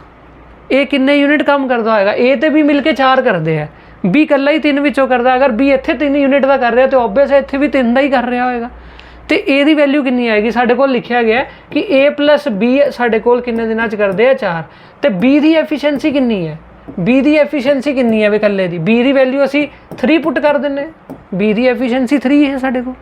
A किन्ने यूनिट काम करता होएगा। A ते B मिल के 4 करते हैं, B कल्ला ही 3 विचों करता। अगर B इत्थे 3 यूनिट का कर रहा तो ऑब्वियस है इत्थे भी 3 का ही कर रहा होएगा। तो A की वैल्यू कितनी आएगी, साडे कोल लिखिया गया कि A + B साडे कोल किन्ने दिनां च करते हैं, 4। तो B की एफिशिएंसी कितनी है, B की एफिशिएंसी कितनी है वे कल्ले दी, B की वैल्यू असी 3 पुट कर दें, B की एफिशिएंसी 3 है साडे कोल।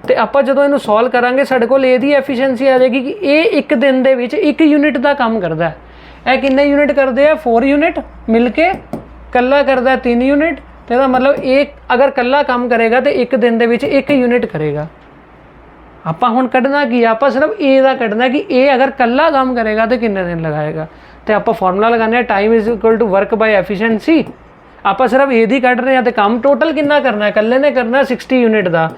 तो आप जो इनू सॉल्व करांगे साडे कोल A की एफिशिएंसी आ जाएगी कि A एक दिन दे विच 1 यूनिट का काम करता है। यह किन्ने यूनिट करते हैं, 4 यूनिट मिल के, कल्ला करता है 3 यूनिट। तो इसका मतलब एक अगर कल्ला काम करेगा तो एक दिन दे विच 1 यूनिट करेगा। आप हुण कढ़ना की, आप सिर्फ A का कढ़ना कि A अगर कल्ला काम करेगा तो किन्ने दिन लगाएगा। तो आप फॉर्मूला लगाने टाइम = वर्क बाय एफिशिएंसी। आप सिर्फ A की कढ़ रहे हैं तो काम टोटल कितना करना है, कल्ले ने करना 60 यूनिट का।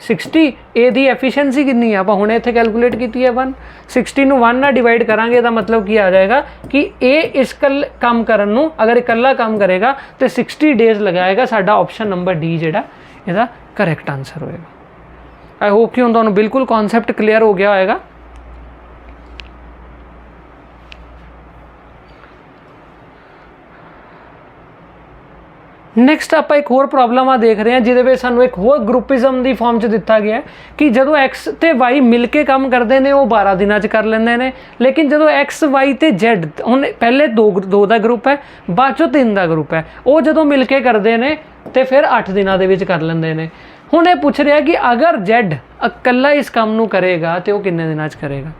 60 A की एफिशिएंसी कितनी है, आप हुणे इत्थे कैलकुलेट की है 1। 60 नूं 1 नाल डिवाइड करांगे तो मतलब की आ जाएगा कि A इस काम करन नूं अगर इकल्ला काम करेगा तो 60 डेज लगाएगा। साडा ऑप्शन नंबर डी जिहड़ा इहदा करैक्ट आंसर होएगा। आई होप कि हुण तुहानूं बिल्कुल कॉन्सैप्ट क्लीयर हो गया होएगा। नैक्सट आप एक होर प्रॉब्लम आ देख रहे हैं जिहदे विच सानूं एक होर ग्रुपिज्म की फॉर्म च दिता गया कि जदों एक्स ते वाई मिल के काम करते हैं वो 12 दिनों कर लेंदे ने, लेकिन जदों एक्स वाई ते जेड हुण पहले दो का ग्रुप है, बाद चों 3 का ग्रुप है, वो जदों मिल के करते हैं तो फिर 8 दिनों के कर लेंदे ने। हुण ये पूछ रहा कि अगर जेड इकल्ला इस काम नूं करेगा तो वो किन्ने दिनों करेगा।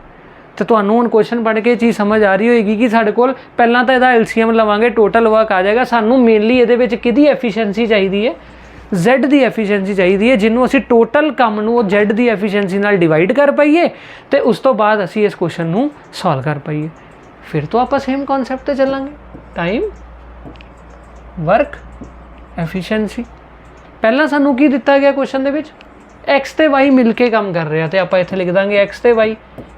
तो तुहानूं हुण क्वेश्चन पढ़ के चीज़ समझ आ रही होएगी कि साडे कोल पहलां तां इहदा एलसीएम लवांगे, टोटल वर्क आ जाएगा। सानूं मेनली इहदे विच किहदी एफिशिएंसी चाहिदी है, Z की एफिशिएंसी चाहिए, जिन्हों असी टोटल काम नूं Z की एफिशिएंसी नाल डिवाइड कर पाइए तो उस तो बाद असी इस क्वेश्चन नूं सॉल्व कर पाइए। फिर तो आप सेम कॉन्सैप्ट ते चलांगे, टाइम वर्क एफिशिएंसी। पहला सानूं की दिता गया क्वेश्चन दे विच, एक्स ते वाई मिल के काम कर रहे हैं, तो आप इत्थे लिख देंगे एक्स ते वाई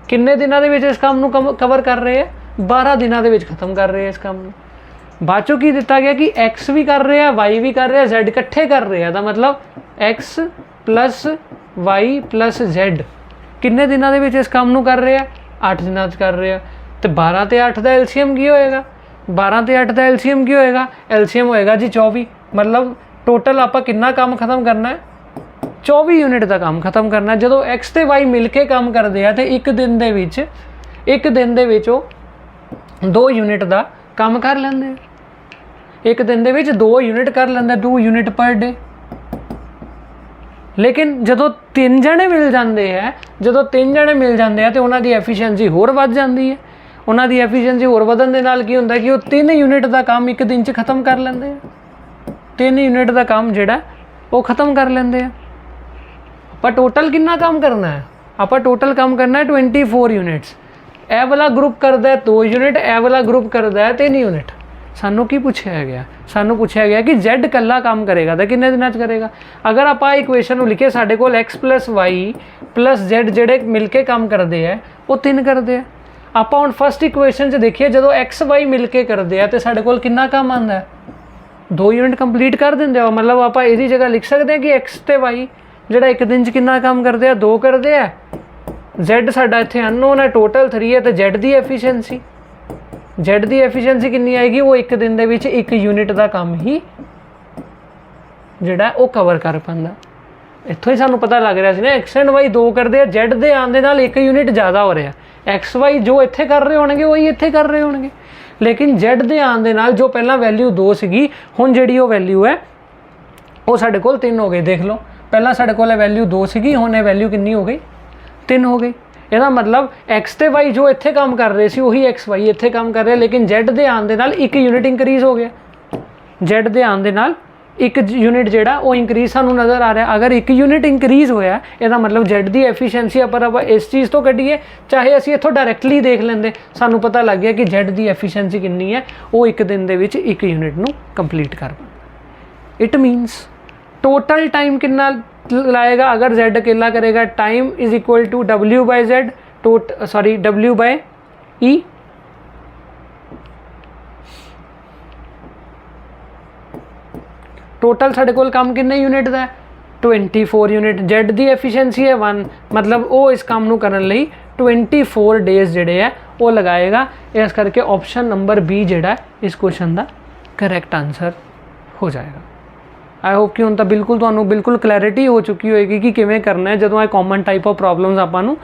किन्ने दिनों के इस काम नूं कवर कर रहे हैं, 12 दिनों के खत्म कर रहे हैं इस काम नूं। बाद चों की दिता गया कि एक्स भी कर रहे हैं, वाई भी कर रहे हैं, जेड इकट्ठे कर रहे हैं, तो मतलब X plus Y plus Z किन्ने दिनों के इस काम नूं कर रहे हैं, 8 दिनों कर रहे हैं। तो 12 ते 8 का एलसीएम की होएगा, 12 ते 8 का एलसीएम की होएगा, एलसीएम होएगा जी 24। मतलब टोटल आप कितना काम खत्म करना है, 24 यूनिट का काम खत्म करना। जो एक्स ते वाई मिल के काम करते हैं तो एक दिन दे विच 2 यूनिट का काम कर लेंगे, एक दिन दे विच 2 यूनिट कर लेंगे, 2 यूनिट पर डे। लेकिन जो 3 जने मिल जाते हैं, जो 3 जने मिल जाते हैं तो उन्होंने एफिशिएंसी होर वध जाती है, ਉਹਨਾਂ ਦੀ ਐਫੀਸ਼ੀਐਂਸੀ ਹੋਰ ਵਧਣ ਦੇ ਨਾਲ ਕੀ ਹੁੰਦਾ ਕਿ ਉਹ 3 ਯੂਨਿਟ ਦਾ ਕੰਮ ਇੱਕ ਦਿਨ 'ਚ ਖਤਮ ਕਰ ਲੈਂਦੇ ਆ। 3 ਯੂਨਿਟ ਦਾ ਕੰਮ ਜਿਹੜਾ ਉਹ ਖਤਮ ਕਰ ਲੈਂਦੇ ਆ। ਆਪਾਂ ਟੋਟਲ ਕਿੰਨਾ ਕੰਮ ਕਰਨਾ ਹੈ? ਆਪਾਂ ਟੋਟਲ ਕੰਮ ਕਰਨਾ ਹੈ 24 ਯੂਨਿਟਸ। ਇਹ ਵਾਲਾ ਗਰੁੱਪ ਕਰਦਾ 2 ਯੂਨਿਟ, ਇਹ ਵਾਲਾ ਗਰੁੱਪ ਕਰਦਾ 3 ਯੂਨਿਟ। ਸਾਨੂੰ ਕੀ ਪੁੱਛਿਆ ਗਿਆ? ਸਾਨੂੰ ਪੁੱਛਿਆ ਗਿਆ ਕਿ Z ਇਕੱਲਾ ਕੰਮ ਕਰੇਗਾ ਤਾਂ ਕਿੰਨੇ ਦਿਨਾਂ 'ਚ ਕਰੇਗਾ। ਅਗਰ ਆਪਾਂ ਇਕੁਏਸ਼ਨ ਨੂੰ ਲਿਖੇ, ਸਾਡੇ ਕੋਲ x + y + z ਜਿਹੜੇ ਮਿਲ ਕੇ ਕੰਮ ਕਰਦੇ ਆ ਉਹ 3 ਕਰਦੇ ਆ। ਆਪਾਂ ਹੁਣ ਫਸਟ ਇਕੁਏਸ਼ਨ 'ਚ ਦੇਖੀਏ, ਜਦੋਂ x y ਮਿਲ ਕੇ ਕਰਦੇ ਆ ਤੇ ਸਾਡੇ ਕੋਲ ਕਿੰਨਾ ਕੰਮ ਆਉਂਦਾ ਹੈ? 2 ਯੂਨਿਟ ਕੰਪਲੀਟ ਕਰ ਦਿੰਦੇ ਆ। ਮਤਲਬ ਆਪਾਂ ਇਹਦੀ ਜਗ੍ਹਾ ਲਿਖ ਸਕਦੇ ਹਾਂ ਕਿ x ਤੇ y ਜਿਹੜਾ ਇੱਕ ਦਿਨ 'ਚ ਕਿੰਨਾ ਕੰਮ ਕਰਦੇ ਆ? 2 ਕਰਦੇ ਆ। Z ਸਾਡਾ ਇੱਥੇ ਅਨਨੋਨ ਹੈ, ਟੋਟਲ 3 ਹੈ, ਤੇ Z ਦੀ ਐਫੀਸ਼ੀਐਂਸੀ ਕਿੰਨੀ ਆਏਗੀ? ਉਹ ਇੱਕ ਦਿਨ ਦੇ ਵਿੱਚ 1 ਯੂਨਿਟ ਦਾ ਕੰਮ ਹੀ ਜਿਹੜਾ ਉਹ ਕਵਰ ਕਰ ਪਾਉਂਦਾ। ਇੱਥੋਂ ਹੀ ਸਾਨੂੰ ਪਤਾ ਲੱਗ ਰਿਹਾ ਸੀ ਨਾ, x ਐਂਡ y 2 ਕਰਦੇ ਆ, Z ਦੇ ਆਉਣ ਦੇ ਨਾਲ 1 ਯੂਨਿਟ ਜ਼ਿਆਦਾ ਹੋ ਰਿਹਾ। x y ਜੋ ਇੱਥੇ ਕਰ ਰਹੇ ਹੋਣਗੇ ਉਹੀ ਇੱਥੇ ਕਰ ਰਹੇ ਹੋਣਗੇ, ਲੇਕਿਨ Z ਦੇ ਆਉਣ ਦੇ ਨਾਲ ਜੋ ਪਹਿਲਾਂ ਵੈਲਿਊ 2 ਸੀਗੀ, ਹੁਣ ਜਿਹੜੀ ਉਹ ਵੈਲਿਊ ਹੈ ਉਹ ਸਾਡੇ ਕੋਲ 3 ਹੋ ਗਈ। ਦੇਖ ਲਓ, ਪਹਿਲਾਂ ਸਾਡੇ ਕੋਲ ਇਹ ਵੈਲਿਊ 2 ਸੀਗੀ, ਹੁਣ ਇਹ ਵੈਲਿਊ ਕਿੰਨੀ ਹੋ ਗਈ? 3 ਹੋ ਗਈ। ਇਹਦਾ ਮਤਲਬ x ਤੇ y ਜੋ ਇੱਥੇ ਕੰਮ ਕਰ ਰਹੇ ਸੀ ਉਹੀ x y ਇੱਥੇ ਕੰਮ ਕਰ ਰਿਹਾ, ਲੇਕਿਨ Z ਦੇ ਆਉਣ ਦੇ ਨਾਲ 1 ਯੂਨਿਟ ਇੰਕਰੀਜ਼ ਹੋ ਗਿਆ। Z ਦੇ ਆਉਣ ਦੇ ਨਾਲ 1 ਯੂਨਿਟ ਜਿਹੜਾ ਉਹ ਇੰਕਰੀਜ਼ ਸਾਨੂੰ ਨਜ਼ਰ ਆ ਰਿਹਾ। ਅਗਰ 1 ਯੂਨਿਟ ਇੰਕਰੀਜ਼ ਹੋਇਆ, ਇਹਦਾ ਮਤਲਬ Z ਦੀ ਐਫੀਸ਼ੀਐਂਸੀ ਆਪਾਂ ਇਸ ਚੀਜ਼ ਤੋਂ ਕੱਢੀਏ, ਚਾਹੇ ਅਸੀਂ ਇੱਥੋਂ ਡਾਇਰੈਕਟਲੀ ਦੇਖ ਲੈਂਦੇ, ਸਾਨੂੰ ਪਤਾ ਲੱਗ ਗਿਆ ਕਿ Z ਦੀ ਐਫੀਸ਼ੀਐਂਸੀ ਕਿੰਨੀ ਹੈ। ਉਹ ਇੱਕ ਦਿਨ ਦੇ ਵਿੱਚ 1 ਯੂਨਿਟ ਨੂੰ ਕੰਪਲੀਟ ਕਰ ਪਾਉਂਦਾ। ਇਟ ਮੀਨਸ ਟੋਟਲ ਟਾਈਮ ਕਿੰਨਾ ਲਾਏਗਾ ਅਗਰ Z अकेला करेगा? Time is equal to W/Z W/E। Total साढ़े कोल काम किन्ने यूनिट का है? 24 यूनिट। Z की एफिशिएंसी है 1, मतलब वो इस काम नूं करन लई 24 डेज जिहड़े है वो लगाएगा। इस करके ऑप्शन नंबर B जिहड़ा इस क्वेश्चन का करैक्ट आंसर हो जाएगा। आई होप कि हुण तां बिल्कुल तुहानूं बिल्कुल क्लैरिटी हो चुकी होएगी कि किवें करना है जदों ਇਹ कॉमन टाइप ऑफ प्रॉब्लम्स आपां नूं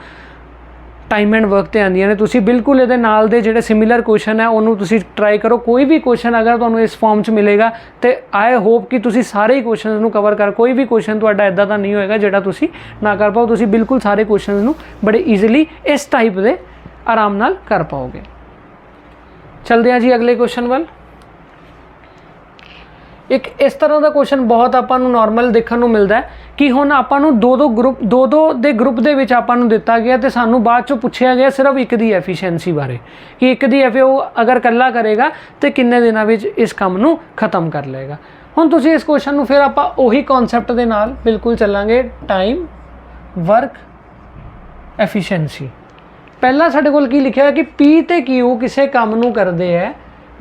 टाइम एंड वर्क ते आंदियां ने। तुसीं बिल्कुल ਇਹਦੇ ਨਾਲ ਦੇ ਜਿਹੜੇ सिमिलर क्वेश्चन है ਉਹਨੂੰ ਤੁਸੀਂ ट्राई करो। कोई भी क्वेश्चन अगर ਤੁਹਾਨੂੰ इस फॉर्म 'ਚ मिलेगा तो आई होप कि तुसीं सारे ही क्वेश्चनस ਨੂੰ कवर कर, कोई भी क्वेश्चन ਤੁਹਾਡਾ ਇੱਦਾਂ ਦਾ ਨਹੀਂ ਹੋਏਗਾ ਜਿਹੜਾ ਤੁਸੀਂ ਨਾ ਕਰ ਪਾਓ। ਤੁਸੀਂ बिल्कुल सारे क्वेश्चनस ਨੂੰ बड़े ईजिली इस टाइप ਦੇ आराम नाल कर पाओगे। चलते हैं जी अगले क्वेश्चन वाल। एक इस तरह का क्वेश्चन बहुत आपां नूं नॉर्मल देखने को मिलता है कि हुण आपां नूं दो दे ग्रुप दे विच आपां नूं दिता गया तो सानूं बाद चों पुछया गया सिर्फ एक दी एफिशिएंसी बारे कि एक दी एफ अगर कल्ला करेगा तो किन्ने दिनां विच इस काम नूं खत्म कर लेगा। हुण तुसीं इस क्वेश्चन नूं फिर आपां उही कॉन्सैप्ट दे नाल बिल्कुल चलांगे, टाइम वर्क एफिशिएंसी। पहला साडे कोल की लिखिआ कि P ते Q किसी काम नूं करदे है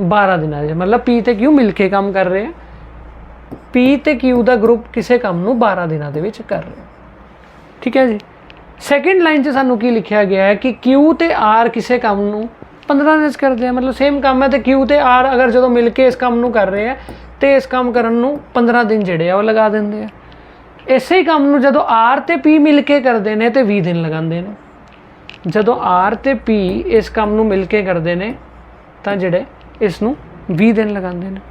12 दिनां च, मतलब P ते Q मिल के काम कर रहे हैं। P ते Q ਦਾ ग्रुप किसी काम नूं 12 दिनों के विच कर रहे हैं। ठीक है जी। सैकेंड लाइन से सानू की लिखा गया है कि Q ते R किसी काम नूं 15 दिन करते हैं, मतलब सेम काम है तो Q ते R अगर जो मिल के इस काम नूं कर रहे हैं तो इस काम करन नूं 15 दिन जिहड़े आ लगा देंगे हैं। इसे ही काम नूं जदों R ते P मिल के करते हैं तो 20 दिन लगाते हैं। जदों R ते P इस काम नूं मिल के करते हैं तो जिहड़े इस नूं 20 दिन लगाते हैं।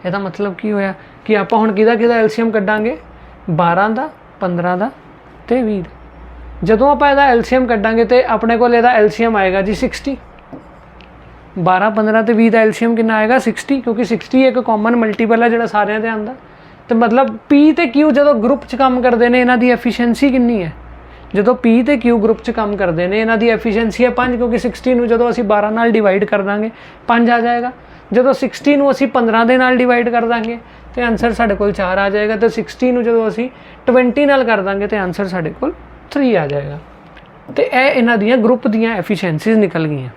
ਇਹਦਾ मतलब की होया कि ਆਪਾਂ ਹੁਣ ਕਿਹਦਾ ਐਲਸੀਐਮ ਕੱਢਾਂਗੇ? 12 ਦਾ, 15 ਦਾ ਤੇ 20 ਦਾ। ਜਦੋਂ ਆਪਾਂ ਇਹਦਾ ਐਲਸੀਐਮ ਕੱਢਾਂਗੇ ਤੇ ਆਪਣੇ ਕੋਲ ਇਹਦਾ ਐਲਸੀਐਮ ਆਏਗਾ ਜੀ 60। 12, 15 ਤੇ 20 ਦਾ ਐਲਸੀਐਮ ਕਿੰਨਾ ਆਏਗਾ? 60, क्योंकि 60 एक कॉमन मल्टीपल है ਜਿਹੜਾ ਸਾਰਿਆਂ ਦੇ ਆਉਂਦਾ। ਤੇ मतलब P ਤੇ Q ਜਦੋਂ ਗਰੁੱਪ 'ਚ ਕੰਮ ਕਰਦੇ ਨੇ ਇਹਨਾਂ ਦੀ ਐਫੀਸ਼ੀਐਂਸੀ ਕਿੰਨੀ ਹੈ? ਜਦੋਂ P ਤੇ Q ਗਰੁੱਪ 'ਚ ਕੰਮ ਕਰਦੇ ਨੇ ਇਹਨਾਂ ਦੀ ਐਫੀਸ਼ੀਐਂਸੀ ਹੈ 5, क्योंकि 60 ਨੂੰ ਜਦੋਂ ਅਸੀਂ 12 ਨਾਲ ਡਿਵਾਈਡ ਕਰ ਦਾਂਗੇ 5 ਆ ਜਾਏਗਾ। ਜਦੋਂ 60 ਨੂੰ ਅਸੀਂ 15 ਦੇ ਨਾਲ ਡਿਵਾਈਡ ਕਰ ਦਾਂਗੇ तो आंसर साढ़े कोल 4 आ जाएगा। तो 60 ਨੂੰ ਜਦੋਂ ਅਸੀਂ 20 ਨਾਲ ਕਰ ਦਾਂਗੇ तो आंसर साढ़े कोल 3 आ जाएगा। तो ਇਹ ਇਹਨਾਂ ਦੀਆਂ ਗਰੁੱਪ ਦੀਆਂ ਐਫੀਸ਼ੀਐਂਸੀਜ਼ ਨਿਕਲ ਗਈਆਂ।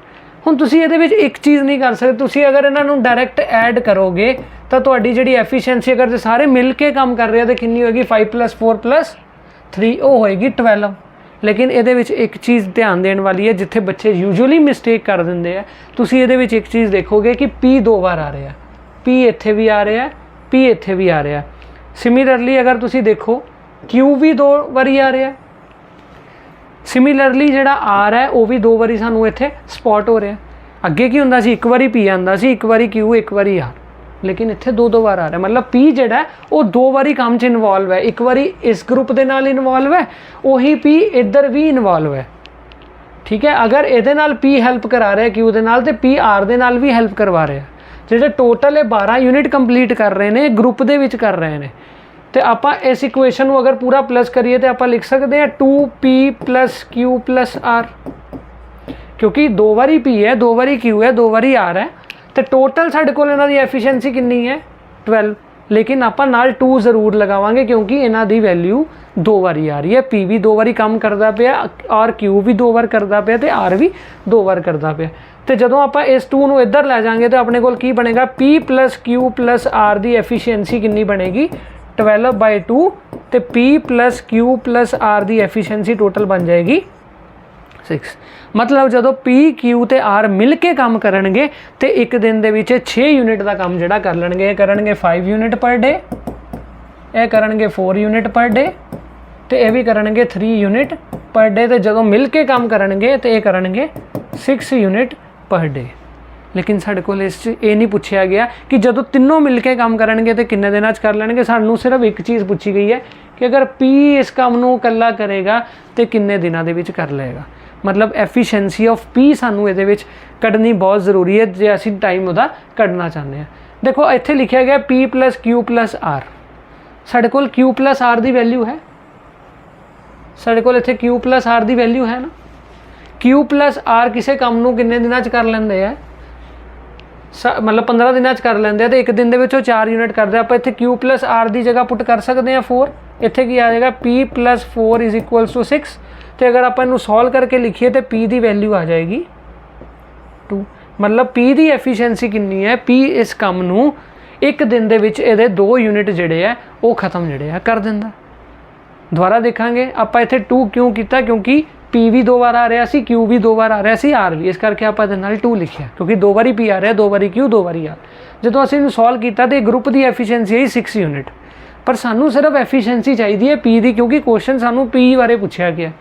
ਹੁਣ ਤੁਸੀਂ ਇਹਦੇ ਵਿੱਚ ਇੱਕ ਚੀਜ਼ ਨਹੀਂ ਕਰ ਸਕਦੇ, ਤੁਸੀਂ ਅਗਰ ਇਹਨਾਂ ਨੂੰ ਡਾਇਰੈਕਟ ਐਡ ਕਰੋਗੇ ਤਾਂ ਤੁਹਾਡੀ ਜਿਹੜੀ ਐਫੀਸ਼ੀਐਂਸੀ ਅਗਰ ਜੇ ਸਾਰੇ ਮਿਲ ਕੇ ਕੰਮ ਕਰ ਰਹੇ ਆ ਤਾਂ ਕਿੰਨੀ ਹੋਏਗੀ? 5 + 4 + 3 ਉਹ ਹੋਏਗੀ 12। लेकिन ये एक चीज़ ध्यान देने वाली है जिथे बच्चे यूजुअली मिसटेक कर देंगे है। तुसी ये एक चीज़ देखोगे कि P 2 बार आ रहा है, P इत्थे भी आ रहा है, P इत्थे भी आ रहा है। सिमिलरली अगर तुसी देखो Q भी 2 बारी आ रहा है। सिमिलरली जिहड़ा R है वो भी 2 बारी सानू इत्थे स्पॉट हो रहा है। अगे की हुंदा सी एक बारी P आंदा सी, एक बारी Q, एक बारी R, लेकिन इत्थे 2 बार आ रहा है। मतलब P जिहड़ा वो 2 बारी काम च इनवॉल्व है, एक बारी इस ग्रुप दे नाल इनवॉल्व है, वही P इधर भी इनवॉल्व है। ठीक है। अगर ਇਹਦੇ ਨਾਲ P ਹੈਲਪ ਕਰਾ ਰਿਹਾ Q ਦੇ ਨਾਲ ਤੇ P R ਦੇ ਨਾਲ ਵੀ ਹੈਲਪ ਕਰਵਾ ਰਿਹਾ। ਜਿਹੜੇ ਟੋਟਲ ਇਹ 12 ਯੂਨਿਟ ਕੰਪਲੀਟ ਕਰ ਰਹੇ ਨੇ ਗਰੁੱਪ ਦੇ ਵਿੱਚ ਕਰ ਰਹੇ ਨੇ ਤੇ ਆਪਾਂ ਇਸ ਇਕੁਏਸ਼ਨ ਨੂੰ ਅਗਰ ਪੂਰਾ ਪਲੱਸ ਕਰੀਏ ਤੇ ਆਪਾਂ ਲਿਖ ਸਕਦੇ ਹਾਂ 2P + Q + R, ਕਿਉਂਕਿ 2 ਵਾਰੀ P ਹੈ 2 ਵਾਰੀ Q है 2 ਵਾਰੀ R है तो टोटल साढ़े को इन्हां दी एफिशिएंसी कितनी है 12, लेकिन आप नाल 2 जरूर लगावांगे क्योंकि इन्हां दी वैल्यू 2 बारी आ रही है। P भी 2 बारी काम करता पिया और Q भी 2 बार करता पिया तो R भी 2 बार करता पिया। तो जदों आप इस 2 नूं इधर लै जाएंगे तो अपने कोल की बनेगा P + Q + R दी एफिशिएंसी कितनी बनेगी 12/2 तो P + Q + R दी एफिशिएंसी टोटल बन जाएगी 6। मतलब जो P Q ते R मिल के काम करनगे तो एक दिन दे विच 6 यूनिट का काम जिहड़ा कर लैणगे। करनगे 5 यूनिट पर डे, ये करनगे 4 यूनिट पर डे तो ये भी करनगे 3 यूनिट पर डे। तो जो मिल के काम करनगे तो ये करनगे 6 यूनिट पर डे। लेकिन साढ़े को इस ये नहीं पूछा गया कि जो तीनों मिल के काम करनगे तो किन्ने दिनां च कर लैणगे। सानू सिर्फ एक चीज़ पूछी गई है कि अगर P इस काम नूं कल्ला करेगा तो किन्ने दिनां दे विच कर लेगा। मतलब एफिशिएंसी ऑफ P सानू इहदे विच कढ़नी बहुत जरूरी है जे असीं टाइम उहदा कढ़ना चाहते हैं। देखो इत्थे लिखिया गया P + Q + R, साढ़े कोल Q + R दी वैल्यू है, साढ़े कोल इत्थे Q + R दी वैल्यू है ना। Q + R किसी काम नूं किन्ने दिनां च कर लैंदे आ, मतलब 15 दिनों कर लेंगे तो एक दिन के 4 यूनिट करते आप इतने Q + R की जगह पुट कर सकते हैं 4। इतने की आ जाएगा P + 4 = 6। तो अगर आप इनू सॉल्व करके लिखिए तो P की वैल्यू आ जाएगी 2। मतलब P की एफिशिएंसी कितनी है, P इस काम नू एक दिन के विच इहदे 2 यूनिट जिहड़े आ वो खत्म जिहड़े आ कर दिंदा। दोबारा देखांगे आप इत्थे 2 क्यों किया, क्योंकि P भी 2 बार आ रहा सी, Q भी 2 बार आ रहा सी, R भी, इस करके आप 2 लिखिया क्योंकि 2 बारी P आ रहा 2 बारी Q 2 बारी R। जो असीं सॉल्व किया तो ग्रुप की एफिशिएंसी आई 6 यूनिट, पर सानू सिर्फ एफिशिएंसी चाहिए है P की, क्योंकि क्वेश्चन सानू P बारे पूछा गया।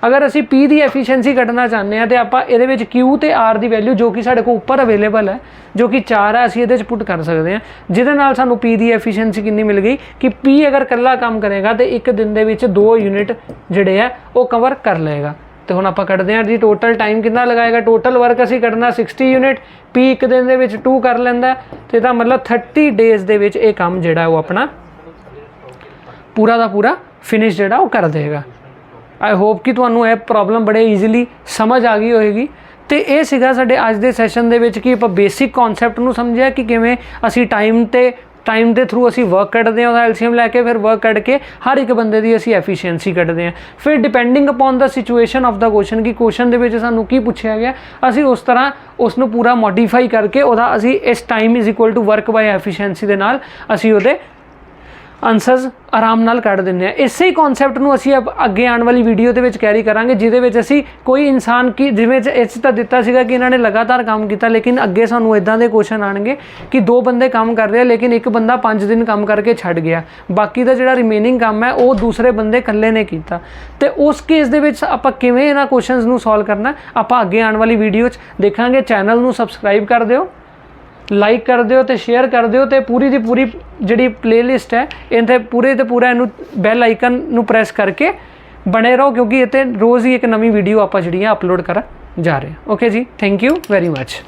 अगर असी P की एफिशिएंसी कढ़ना चाहते हैं तो आप ये Q तो R की वैल्यू जो कि साढ़े को उपर अवेलेबल है जो कि 4 है, असी ये पुट कर सकते हैं, जिहदे नाल सानू P की एफिशिएंसी कितनी मिल गई कि P अगर कल्ला काम करेगा तो एक दिन के विच 2 यूनिट जिहड़े है वो कवर कर लेगा। तो हुण आपां कढ़दे हां जी टोटल टाइम कितना लगाएगा। टोटल वर्क असी कढ़ना 60 यूनिट, P एक दिन के विच 2 कर लैंदा तो इहदा मतलब 30 डेज़ दे विच ये काम जिहड़ा वो अपना पूरा दा पूरा फिनिश जिहड़ा वो कर देगा। आई होप कि तुहानू यह प्रॉब्लम बड़े ईजीली समझ आ गई होएगी। तो ये सीगा साडे अज दे सैशन दे विच कि आपां बेसिक कॉन्सैप्ट नू समझिया कि किवें असी टाइम के थ्रू असी वर्क कढ़ते हैं, उसका एलसीएम लैके फिर वर्क कढ़ के हर एक बंदे की असी एफिशिएंसी कढ़ते हैं। फिर depending upon the situation of the question कि क्वेश्चन दे विच सानू की पूछा गया असी उस तरह उसनू पूरा मॉडिफाई करके उहदा असी इस टाइम = वर्क बाय एफिशिएंसी दे नाल असी उहदे आंसर्स आराम नाल कढ़ दिंदे हैं। इसे ही कॉन्सैप्ट नू असी अगे आने वाली वीडियो दे विच कैरी करांगे, जिहदे विच असी कोई इंसान की जिवें इस तां दिता सीगा कि इन्होंने लगातार काम किया, लेकिन अगे सानू इदां दे क्वेश्चन आएंगे कि 2 बंदे काम कर रहे हैं लेकिन एक बंदा 5 दिन काम करके छड्ड गया, बाकी दा जिहड़ा रिमेनिंग काम है वो दूसरे बंदे कल्ले ने कीता। ते उस केस दे विच आपां किवें इन्हां क्वेश्चनस नू सॉल्व करना आपां अगे आने वाली वीडियो च देखांगे। चैनल नू सबसक्राइब कर दिओ, लाइक कर दिओ तो शेयर कर दिओ ते पूरी दी पूरी जिहड़ी प्लेलिस्ट है इत्थे पूरे ते पूरा इनू बैल आइकन नू प्रेस करके बने रहो, क्योंकि इत्थे रोज़ ही एक नवी वीडियो आपां जिहड़ियां अपलोड कर जा रहे हैं। ओके जी, थैंक यू वेरी मच।